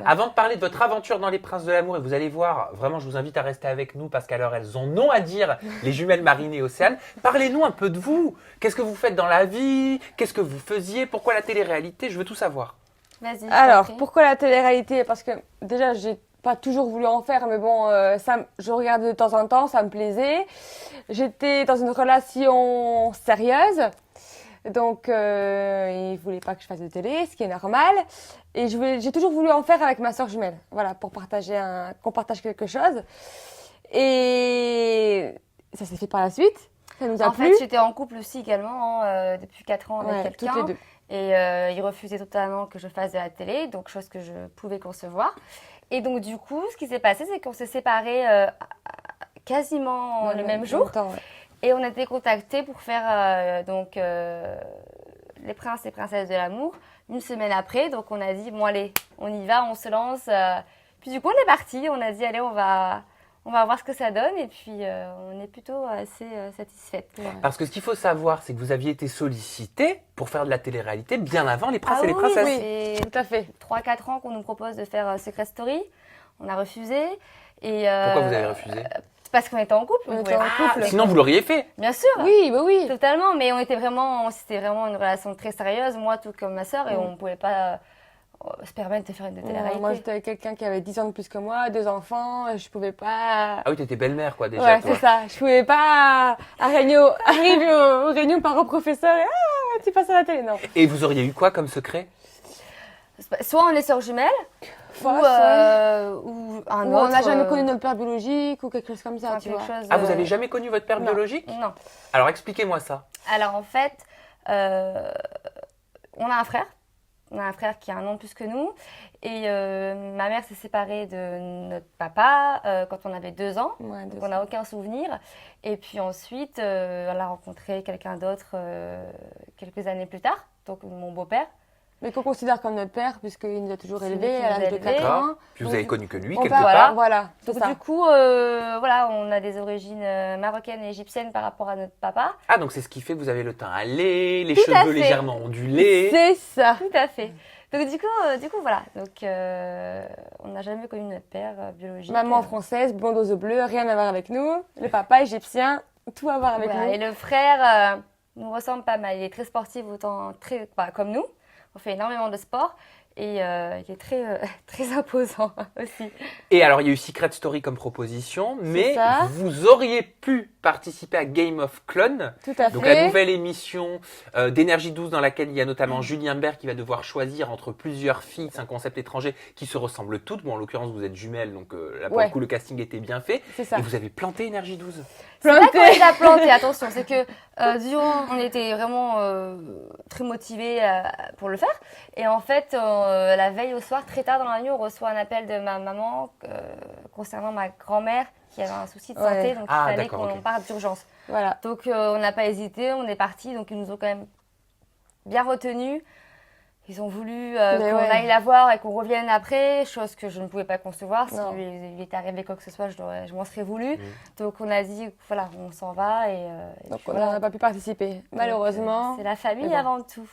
Avant de parler de votre aventure dans Les Princes de l'amour, et vous allez voir, vraiment, je vous invite à rester avec nous parce qu'alors elles ont non à dire, les jumelles Marine et Océane. Parlez-nous un peu de vous. Qu'est-ce que vous faites dans la vie? Qu'est-ce que vous faisiez? Pourquoi la télé-réalité? Je veux tout savoir. Vas-y. Alors, pourquoi la télé-réalité? Parce que déjà, j'ai pas toujours voulu en faire, mais bon, je regardais de temps en temps, ça me plaisait. J'étais dans une relation sérieuse, donc il voulait pas que je fasse de télé, ce qui est normal. Et j'ai toujours voulu en faire avec ma sœur jumelle, voilà, pour qu'on partage quelque chose. Et ça s'est fait par la suite. Ça nous a En plu. fait, j'étais en couple aussi également depuis 4 ans avec Ouais, quelqu'un. toutes les deux. Et il refusait totalement que je fasse de la télé, donc chose que je pouvais concevoir. Et donc du coup, ce qui s'est passé, c'est qu'on s'est séparés quasiment Ouais, le même en jour. temps, ouais. Et on a été contactés pour faire les princes et princesses de l'amour une semaine après. Donc on a dit, bon allez, on y va, on se lance. Puis du coup, on est parti. On a dit, allez, on va voir ce que ça donne. Et puis on est plutôt assez satisfaite. Parce que ce qu'il faut savoir, c'est que vous aviez été sollicité pour faire de la télé-réalité bien avant Les Princes Ah et les oui, Princesses. oui. Tout à fait. 3-4 ans qu'on nous propose de faire Secret Story. On a refusé. Et, Pourquoi vous avez refusé? Parce qu'on était en couple. On on était pouvait en pas- couple. Sinon, vous l'auriez fait. Bien sûr. Oui, bah oui. Totalement, mais c'était vraiment une relation très sérieuse, moi tout comme ma sœur, et on ne pouvait pas se permettre de faire une télé-réalité. Moi, j'étais avec quelqu'un qui avait 10 ans de plus que moi, 2 enfants, je pouvais pas... Ah oui, t'étais belle-mère, quoi, déjà, Ouais, toi. c'est ça. Je pouvais pas arriver aux réunions par professeur et « Ah, tu passes à la télé !» Non. Et vous auriez eu quoi comme secret? Soit on est sœurs jumelles, ou un Ou autre. on n'a jamais connu notre père biologique ou quelque chose comme ça, enfin, tu quelque vois. chose, Ah, vous avez jamais connu votre père non. biologique? Non. Alors, expliquez-moi ça. Alors en fait, on a un frère. On a un frère qui a un an de plus que nous. Et ma mère s'est séparée de notre papa quand on avait 2 ans. Ouais, Donc on n'a aucun souvenir. Et puis ensuite, elle a rencontré quelqu'un d'autre quelques années plus tard, donc mon beau-père. Mais qu'on considère comme notre père, puisqu'il nous a toujours C'est lui élevés qui à nous a l'âge de élevés. 4 ans. Puis vous Donc, avez connu que lui, On quelque part- part. Voilà, c'est Donc ça. du coup, voilà, on a des origines marocaines et égyptiennes par rapport à notre papa. Ah, donc c'est ce qui fait que vous avez le teint hâlé, les Tout à cheveux fait. légèrement ondulés. C'est ça. Tout à fait. Donc du coup voilà. Donc on n'a jamais connu notre père biologique. Maman française, blonde aux yeux bleus, rien à voir avec nous. Le papa égyptien, tout à voir avec Voilà. nous. Et le frère nous ressemble pas mal. Il est très sportif, comme nous. On fait énormément de sport. Et il est très imposant aussi. Et alors, il y a eu Secret Story comme proposition, mais ça. vous auriez pu participer à Game of Clones, Tout à donc la fait. nouvelle émission d'Énergie 12 dans laquelle il y a notamment Julien Bert qui va devoir choisir entre plusieurs filles, c'est un concept étranger, qui se ressemblent toutes. Bon, en l'occurrence, vous êtes jumelles, donc là, pour Ouais. le coup, le casting était bien fait. C'est ça. Et vous avez planté Énergie 12. C'est pas qu'on les a plantés, attention, c'est que durant, on était vraiment très motivés pour le faire. Et en fait, la veille au soir, très tard dans la nuit, on reçoit un appel de ma maman concernant ma grand-mère qui avait un souci de santé, Ouais. donc Ah, il fallait d'accord, qu'on ok. parte d'urgence. Voilà. Donc on n'a pas hésité, on est parti, donc ils nous ont quand même bien retenus. Ils ont voulu qu'on ouais. aille la voir et qu'on revienne après, chose que je ne pouvais pas concevoir. Si Non. il était arrivé quoi que ce soit, je m'en serais voulu. Donc on a dit, voilà, on s'en va. Et Donc puis on voilà. n'a pas pu participer, malheureusement. C'est la famille Mais bon. avant tout.